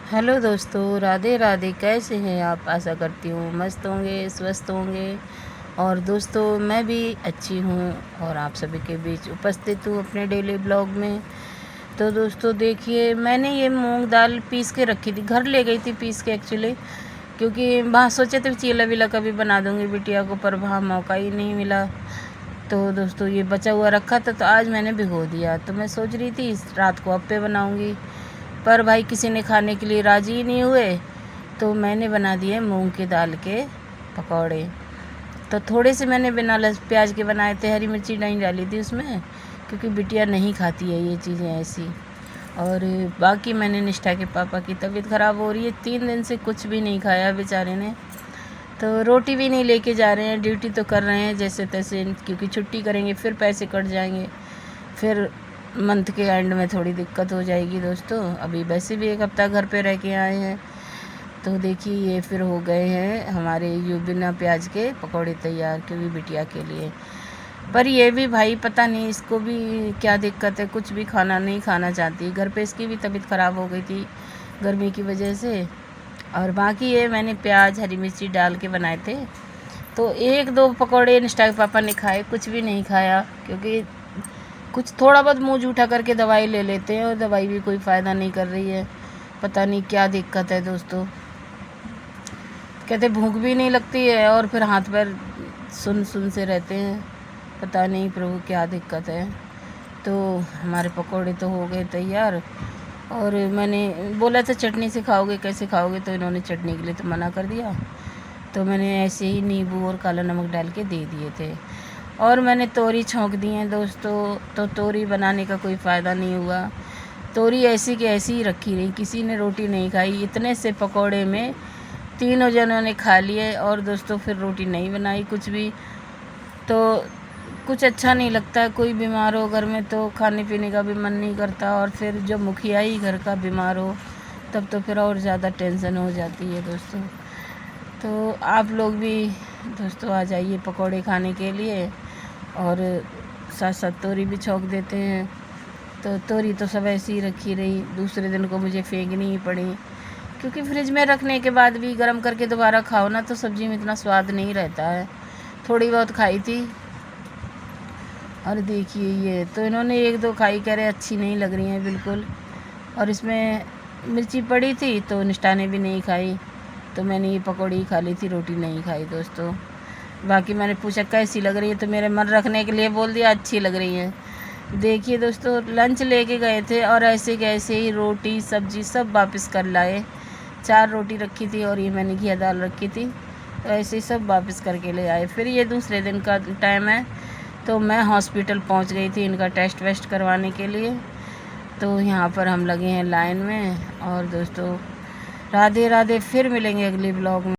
Hello दोस्तों, राधे राधे। कैसे हैं आप? आशा करती हूँ मस्त होंगे, स्वस्थ होंगे। और दोस्तों, मैं भी अच्छी हूँ और आप सभी के बीच उपस्थित हूँ अपने डेली ब्लॉग में। तो दोस्तों देखिए, मैंने ये मूंग दाल पीस के रखी थी, घर ले गई थी पीस के एक्चुअली, क्योंकि वहाँ सोचे थे चीला वीला का भी बना दूँगी बिटिया को, पर वहाँ मौका ही नहीं मिला। तो दोस्तों ये बचा हुआ रखा था, तो आज मैंने भिगो दिया। तो मैं सोच रही थी रात को अप्पे बनाऊँगी, पर भाई किसी ने खाने के लिए राज़ी ही नहीं हुए, तो मैंने बना दिए मूंग की दाल के पकौड़े। तो थोड़े से मैंने बिना प्याज के बनाए थे, हरी मिर्ची नहीं डाली थी उसमें, क्योंकि बिटिया नहीं खाती है ये चीज़ें ऐसी। और बाकी मैंने निष्ठा के पापा की तबीयत ख़राब हो रही है, 3 दिन से कुछ भी नहीं खाया बेचारे ने, तो रोटी भी नहीं लेके जा रहे हैं। ड्यूटी तो कर रहे हैं जैसे तैसे, क्योंकि छुट्टी करेंगे फिर पैसे कट जाएंगे, फिर मंथ के एंड में थोड़ी दिक्कत हो जाएगी दोस्तों। अभी वैसे भी 1 हफ्ता घर पे रह के आए हैं, तो देखिए ये फिर हो गए हैं हमारे ये बिना प्याज के पकौड़े तैयार, क्योंकि बिटिया के लिए। पर ये भी भाई पता नहीं इसको भी क्या दिक्कत है, कुछ भी खाना नहीं खाना चाहती। घर पे इसकी भी तबीयत ख़राब हो गई थी गर्मी की वजह से। और बाकी ये मैंने प्याज हरी मिर्ची डाल के बनाए थे, तो 1-2 पकौड़े निष्ठा के पापा ने खाए, कुछ भी नहीं खाया, क्योंकि कुछ थोड़ा बहुत मुँह जूठा करके दवाई ले लेते हैं, और दवाई भी कोई फ़ायदा नहीं कर रही है। पता नहीं क्या दिक्कत है दोस्तों। कहते भूख भी नहीं लगती है और फिर हाथ पैर सुन सुन से रहते हैं। पता नहीं प्रभु क्या दिक्कत है। तो हमारे पकौड़े तो हो गए तैयार, और मैंने बोला था चटनी से खाओगे, कैसे खाओगे, तो इन्होंने चटनी के लिए तो मना कर दिया। तो मैंने ऐसे ही नींबू और काला नमक डाल के दे दिए थे। और मैंने तोरी छौंक दी हैं दोस्तों, तो तोरी बनाने का कोई फ़ायदा नहीं हुआ। तोरी ऐसी की ऐसी ही रखी रही, किसी ने रोटी नहीं खाई। इतने से पकौड़े में तीनों जनों ने खा लिए, और दोस्तों फिर रोटी नहीं बनाई कुछ भी। तो कुछ अच्छा नहीं लगता है, कोई बीमार हो घर में तो खाने पीने का भी मन नहीं करता, और फिर जो मुखिया ही घर का बीमार हो तब तो फिर और ज़्यादा टेंशन हो जाती है दोस्तों। तो आप लोग भी दोस्तों आ जाइए पकौड़े खाने के लिए, और साथ साथ तोरी भी छौंक देते हैं। तो तोरी तो सब ऐसी ही रखी रही, दूसरे दिन को मुझे फेंकनी ही पड़ी, क्योंकि फ्रिज में रखने के बाद भी गर्म करके दोबारा खाओ ना, तो सब्ज़ी में इतना स्वाद नहीं रहता है। थोड़ी बहुत खाई थी। और देखिए ये तो इन्होंने 1-2 खाई, कह रहे अच्छी नहीं लग रही हैं बिल्कुल। और इसमें मिर्ची पड़ी थी तो निष्ठा ने भी नहीं खाई, तो मैंने ये पकौड़ी ही खा ली थी, रोटी नहीं खाई दोस्तों। बाकी मैंने पूछा कैसी लग रही है, तो मेरे मन रखने के लिए बोल दिया अच्छी लग रही है। देखिए दोस्तों, लंच लेके गए थे और ऐसे कैसे ही रोटी सब्जी सब वापस कर लाए। 4 रोटी रखी थी और ये मैंने घिया दाल रखी थी, तो ऐसे ही सब वापस करके ले आए। फिर ये दूसरे दिन का टाइम है, तो मैं हॉस्पिटल पहुंच गई थी इनका टेस्ट वेस्ट करवाने के लिए। तो यहाँ पर हम लगे हैं लाइन में। और दोस्तों राधे राधे, फिर मिलेंगे अगले ब्लॉग में।